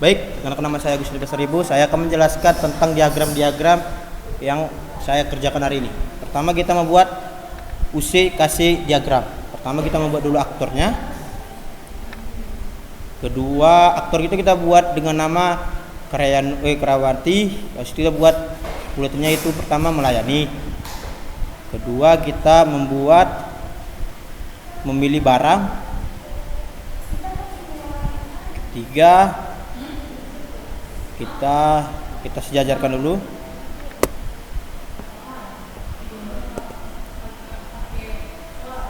Baik, karena nama saya Agus Nida Seribu, saya akan menjelaskan tentang diagram-diagram yang saya kerjakan hari ini. Pertama kita membuat UC kasih diagram. Pertama kita membuat dulu aktornya. Kedua, aktor itu kita buat dengan nama Karawati. Terus kita buat buletannya itu pertama melayani. Kedua kita memilih barang. Ketiga kita sejajarkan dulu.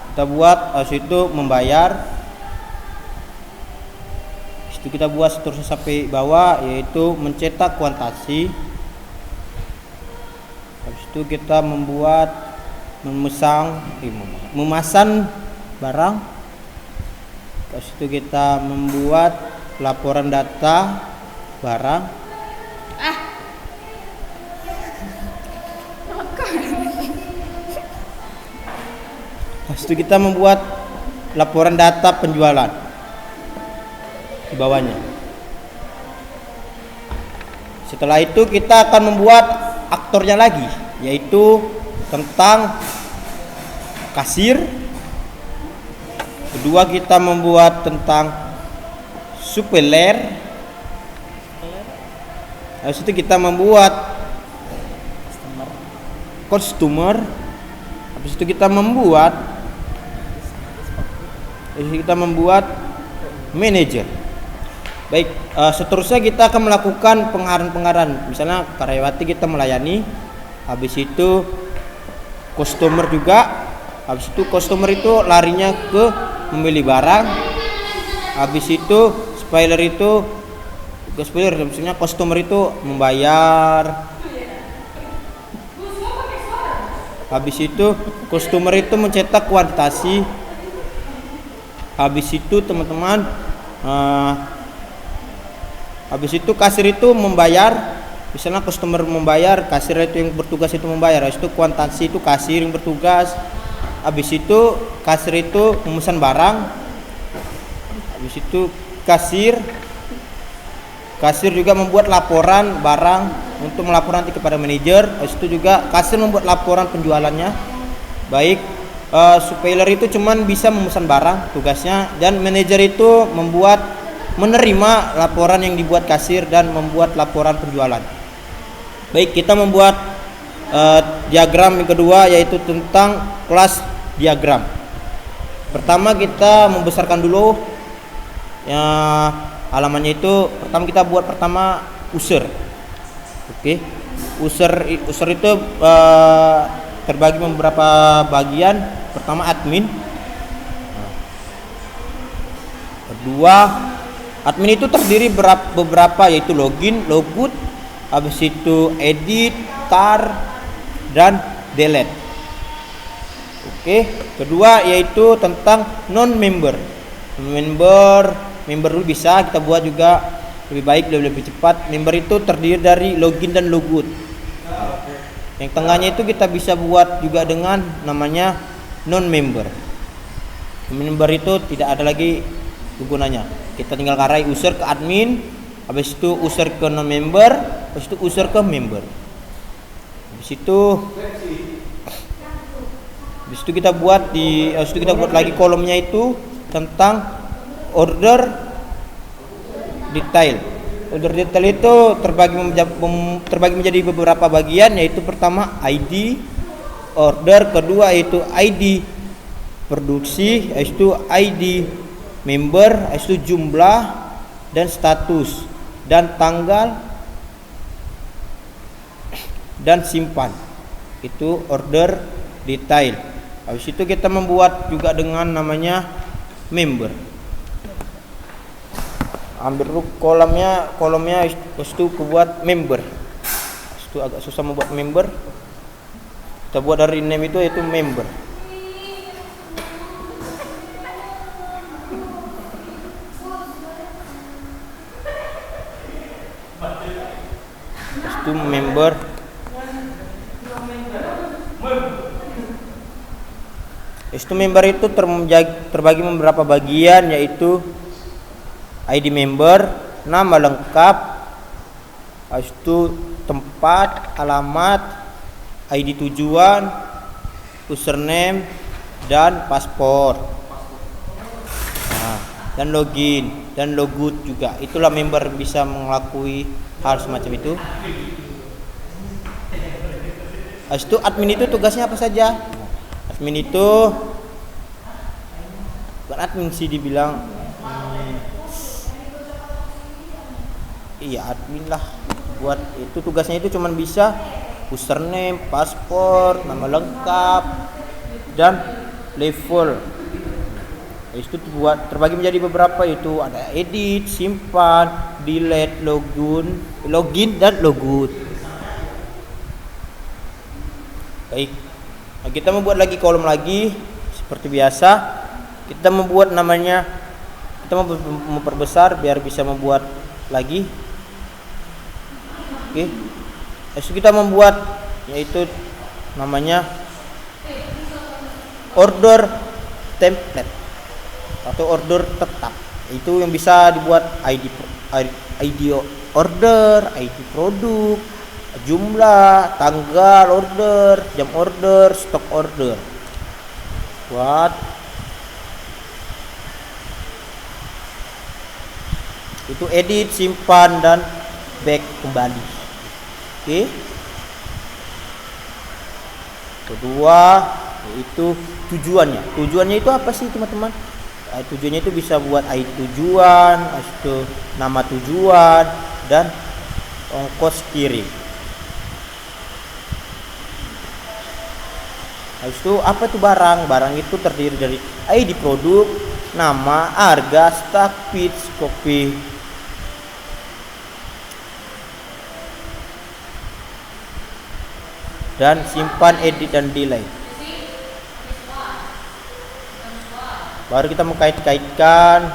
Kita buat itu membayar. Itu kita buat seterusnya sampai bawah, yaitu mencetak kuantasi. Habis itu kita memasang barang. Habis itu kita membuat laporan data barang. Habis itu kita membuat laporan data penjualan di bawahnya. Setelah itu kita akan membuat aktornya lagi, yaitu tentang kasir. Kedua kita membuat tentang supplier. Habis itu kita membuat customer. Habis itu kita membuat manager. Baik, seterusnya kita akan melakukan pengarahan. Misalnya Karyawati kita melayani. Habis itu customer juga. Habis itu customer itu larinya ke memilih barang. Habis itu maksudnya customer itu membayar. Habis itu customer itu mencetak kuantasi. Habis itu teman-teman, habis itu kasir itu membayar. Misalnya customer membayar, kasir itu yang bertugas itu membayar. Habis itu kuantasi itu kasir yang bertugas. Habis itu kasir itu memesan barang. Habis itu kasir juga membuat laporan barang untuk melapor nanti kepada manajer. Habis itu juga kasir membuat laporan penjualannya. Baik, supplier itu cuman bisa memesan barang tugasnya, dan manajer itu menerima laporan yang dibuat kasir dan membuat laporan penjualan. Baik, kita membuat diagram yang kedua, yaitu tentang kelas diagram. Pertama kita membesarkan dulu halamannya itu. Pertama kita buat user. Oke. User itu terbagi beberapa bagian. Pertama admin. Kedua, admin itu terdiri beberapa, yaitu login, logout, habis itu edit, tar, dan delete. Oke. Kedua yaitu tentang non-member. Member dulu bisa kita buat juga lebih baik, lebih cepat. Member itu terdiri dari login dan logout. Yang tengahnya itu kita bisa buat juga dengan namanya non-member. Member itu tidak ada lagi gunanya. Kita tinggal ngarai user ke admin, habis itu user ke non-member, habis itu user ke member. Habis itu kita buat lagi kolomnya itu tentang order detail. Order detail itu terbagi menjadi beberapa bagian, yaitu pertama ID order, kedua yaitu ID produksi, yaitu ID member, yaitu jumlah dan status dan tanggal dan simpan. Itu order detail. Habis itu kita membuat juga dengan namanya member. Ambil dulu kolomnya itu buat member. Itu agak susah membuat member. Kita buat dari name itu yaitu member. Itu member. Itu member itu terbagi beberapa bagian, yaitu ID member, nama lengkap, habis itu tempat, alamat, ID tujuan, username, dan paspor. Nah, dan login dan logout juga. Itulah member bisa mengakui hal semacam itu. Habis itu admin itu tugasnya apa saja? Admin itu bukan admin sih dibilang. Iya admin lah. Buat itu tugasnya itu cuman bisa username, paspor, nama lengkap, dan level. Itu buat terbagi menjadi beberapa, itu ada edit, simpan, delete, login dan logout. Baik. Nah, kita membuat lagi kolom lagi seperti biasa. Kita membuat namanya, kita memperbesar biar bisa membuat lagi. Oke. Lalu kita membuat yaitu namanya order template atau order tetap. Itu yang bisa dibuat ID order, ID produk, jumlah, tanggal order, jam order, stok order. Buat itu edit, simpan, dan back kembali. Oke. Kedua yaitu tujuannya. Tujuannya itu apa sih teman-teman? Tujuannya itu bisa buat ID tujuan, itu nama tujuan, dan ongkos kirim. Habis itu apa itu barang? Barang itu terdiri dari ID produk, nama, harga, stok, pitch, copy. Dan simpan, edit, dan delete. Baru kita mengkait-kaitkan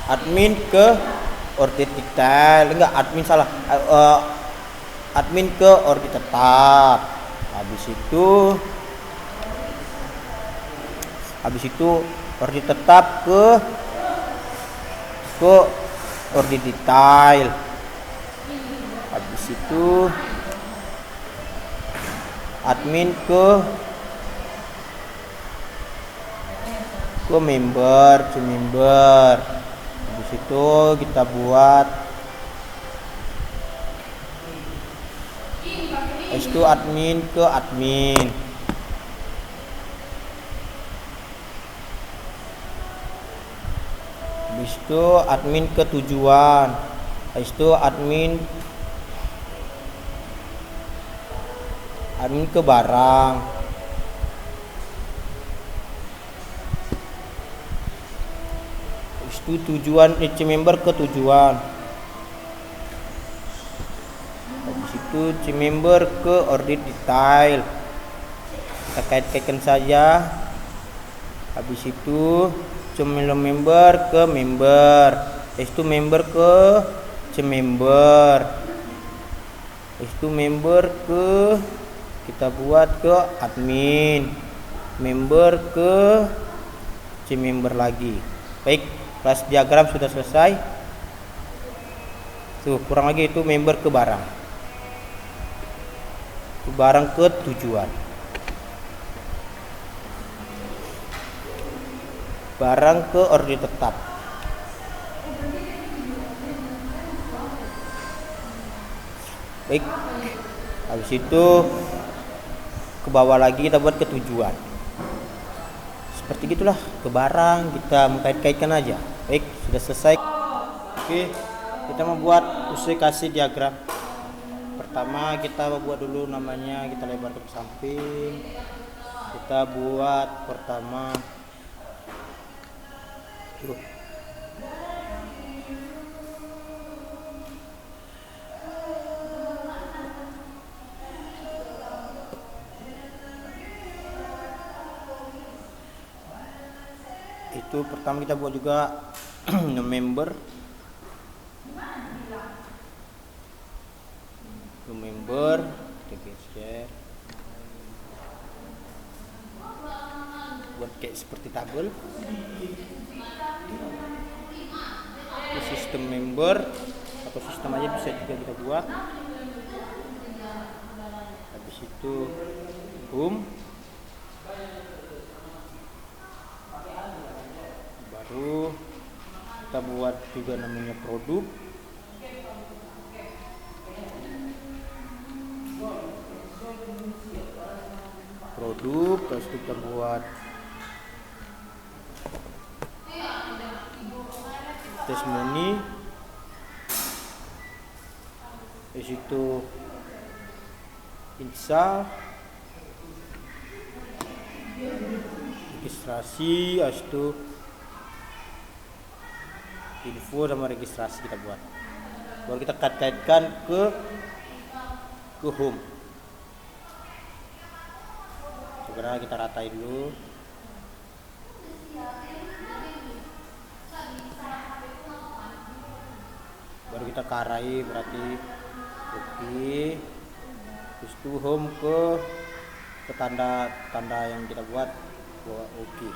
admin ke order detail. Enggak, admin salah. Admin ke order tetap. Habis itu order tetap ke order detail. Habis itu admin ke member, Habis itu kita buat habis itu admin ke admin. Habis itu admin ke tujuan. Habis itu admin ke barang. Habis itu tujuan member ke tujuan. Habis itu member ke order detail. Kita kait-kaitkan saja. Habis itu member ke member. Habis itu member ke member. Habis itu member ke kita buat ke admin, member ke member lagi. Baik, kelas diagram sudah selesai. Tuh, kurang lagi itu member ke barang. Itu barang ke tujuan. Barang ke order tetap. Baik. Habis itu ke bawah lagi kita buat ke tujuan. Seperti gitulah, ke barang kita mengkait-kaitkan aja. Baik, sudah selesai. Oke, kita membuat kasih diagram. Pertama kita buat dulu namanya, kita lebarkan ke samping. Kita buat pertama itu pertama kita buat juga member kita geser buat kayak seperti tabel. sistem member atau sistem aja bisa juga kita buat. Habis itu home, baru kita buat juga namanya produk. Terus kita buat testimoni, di situ install, registrasi, habis itu info sama registrasi kita buat. Baru kita kaitkan ke home. Sekarang kita ratain dulu. Baru kita karai, berarti oke. Terus itu home ke tanda yang kita buat oke.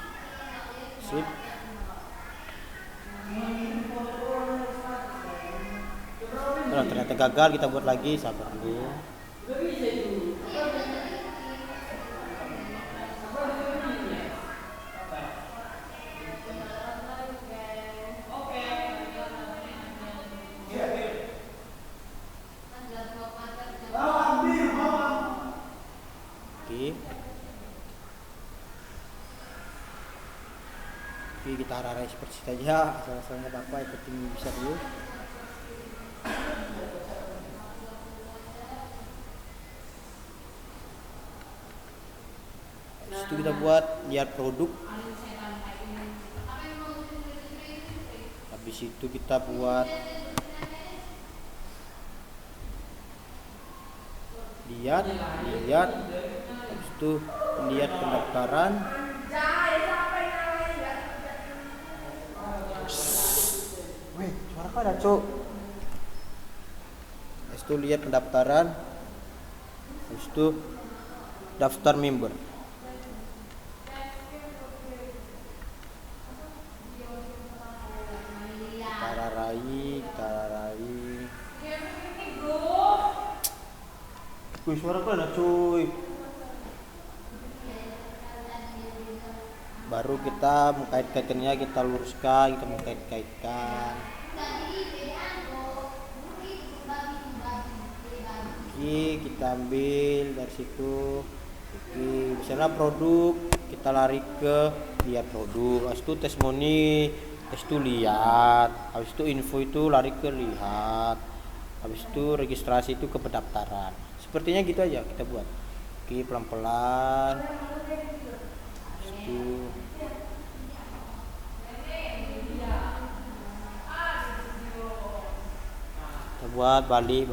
Sip. Kalau ternyata gagal, kita buat lagi, sabar dulu. Oke, kita arah seperti itu aja. Asal-asalnya apa ikutin bisa dulu. Habis itu kita buat lihat produk. Habis itu kita buat lihat. Habis itu lihat pendaftaran. Weh, suara kau ada, Cuk. Habis itu lihat pendaftaran. Habis itu daftar member. Kita rarai. Wih, suara kau ada, cuy. Baru kita mengkait-kaitkannya, kita luruskan, kita mengkait-kaitkan. Oke, kita ambil dari situ. Oke, misalnya produk, kita lari ke lihat produk. Habis itu testimoni, habis itu lihat. Habis itu info itu lari ke lihat. Habis itu registrasi itu ke pendaftaran. Sepertinya gitu aja kita buat. Oke, pelan-pelan. Habis itu kita buat balik.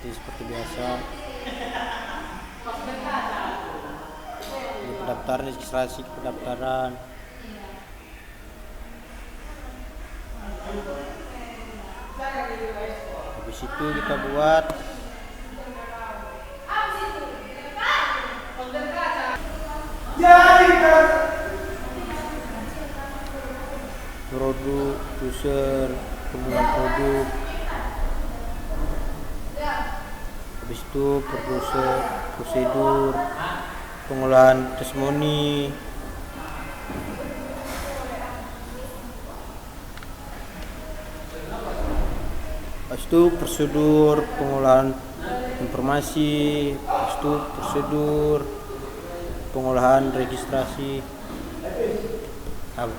Seperti biasa. Ini pendaftaran, registrasi pendaftaran. Habis itu kita buat produk, user, penggunaan produk. Habis itu prosedur pengolahan testimoni. Habis itu prosedur pengolahan informasi. Habis itu prosedur pengolahan registrasi. Apa?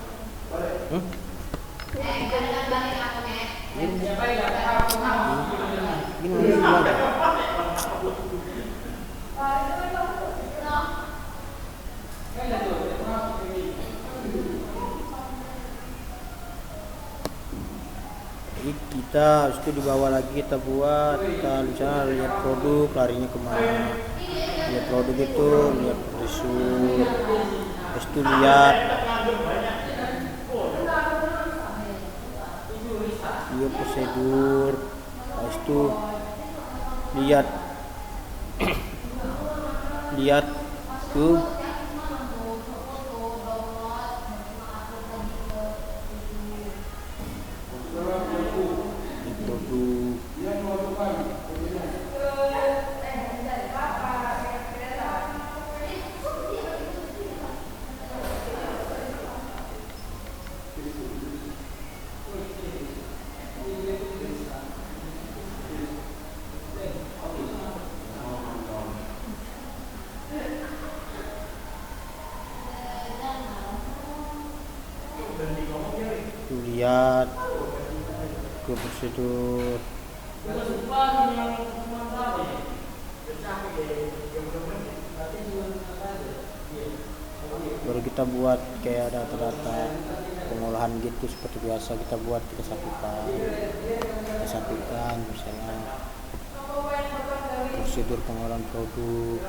Kita habis itu di bawah lagi kita buat, kita misalnya lihat produk, larinya kemana, lihat produk itu lihat brosur, Terus tuh lihat dia prosedur, habis itu lihat lihat ke produk. Tuh lihat ke prosedur. Baru kita buat kayak data-data pengolahan gitu seperti biasa kita buat, kita satukan misalnya prosedur pengolahan produk.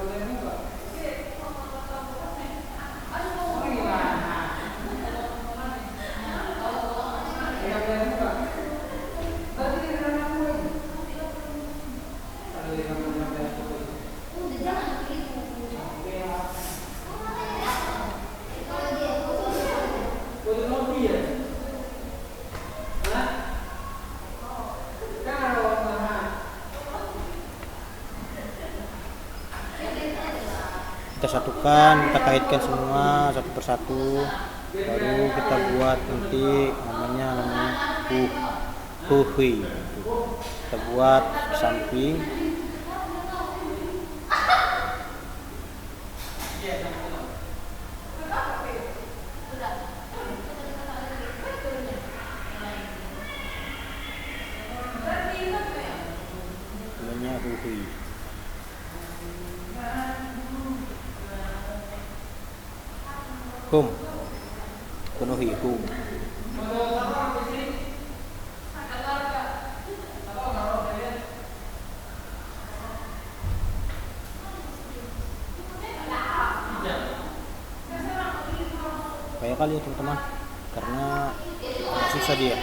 Kita satukan, kita kaitkan semua satu persatu, baru kita buat nanti namanya huhui. Kita buat samping. Namanya huhui. Penuhi hum. Kayak kali ya teman-teman, karena susah dia.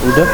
Udah.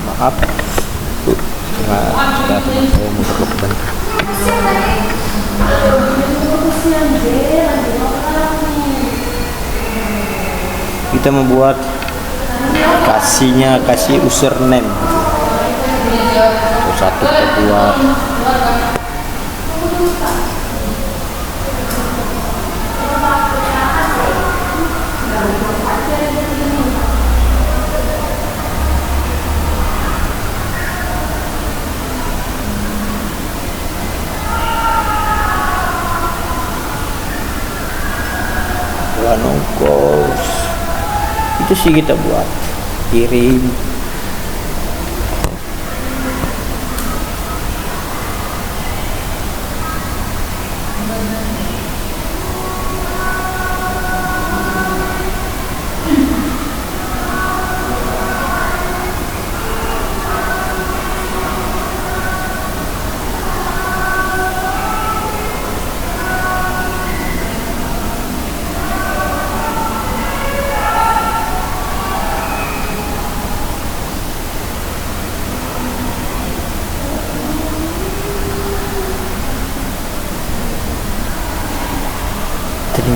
Maaf, sudah saya mau berkorban. Kita membuat kasih username satu kedua. Ongkos itu sih kita buat kirim.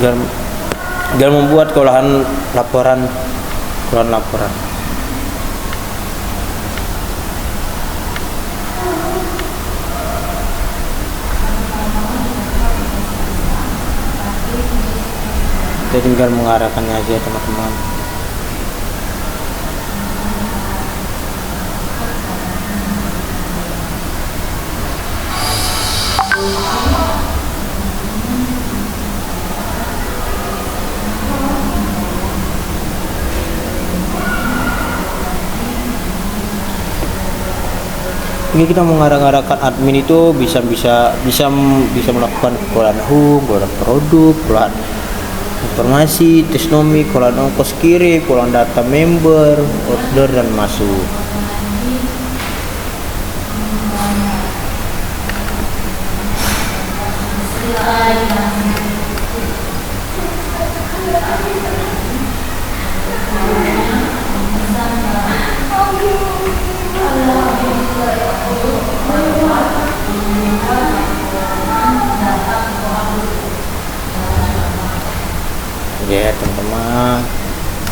tinggal tinggal membuat keolahan laporan. Kita tinggal mengarahkannya aja teman-teman. Ini kita mengarah-arahkan admin itu bisa melakukan pengolahan HUM, pengolahan produk, pengolahan informasi, teknomi, pengolahan ongkos kirim, pengolahan data member, order dan masuk. Ya teman-teman,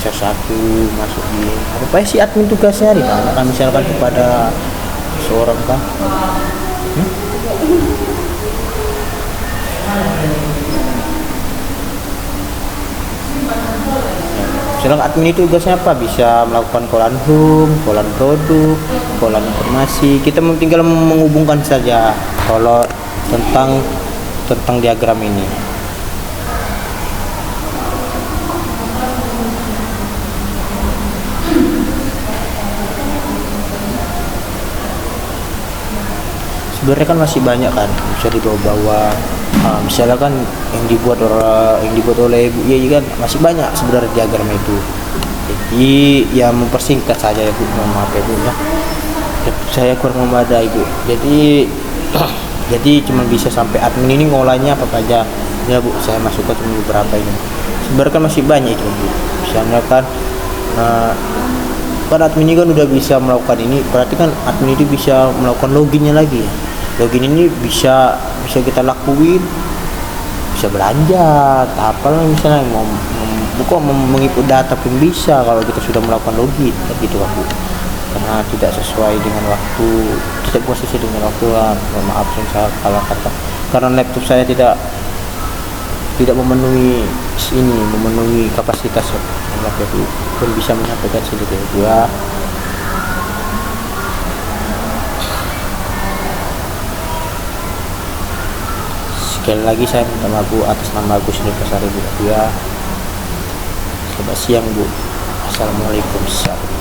satu masuk di apa sih admin tugasnya ditanyakan misalkan kepada seorang kan. Misalkan admin itu tugasnya apa? Bisa melakukan pengolahan HUM, pengolahan produk, pengolahan informasi. Kita tinggal menghubungkan saja kalau tentang diagram ini. Sebenarnya kan masih banyak kan bisa dibawa-bawa. Misalnya kan yang dibuat oleh Ibu Ye kan masih banyak sebenarnya diagram itu. Jadi ya mempersingkat saja ya Bu, mohon maaf ya Bu ya. Saya kurang memadai Bu. Jadi cuma bisa sampai admin ini ngolahnya apa aja. Ya Bu, saya masukkan cuma beberapa ini. Sebenarnya kan masih banyak itu Bu. Misalnya kan admin ini kan udah bisa melakukan ini, berarti kan admin itu bisa melakukan loginnya lagi ya. Login ini bisa kita lakuin, bisa belanja, apalah misalnya mau mengikut data pun bisa kalau kita sudah melakukan login gitu aku. Karena tidak sesuai dengan waktu, tidak sesuai dengan waktu kan. Maaf saya salah kata. Karena laptop saya tidak memenuhi kapasitas laptop itu pun bisa menyampaikan sedikit ya. Sekali lagi saya minta maaf Bu atas nama Agus Nipasari Bu ya. Selamat siang Bu. Assalamualaikum warahmatullahi wabarakatuh.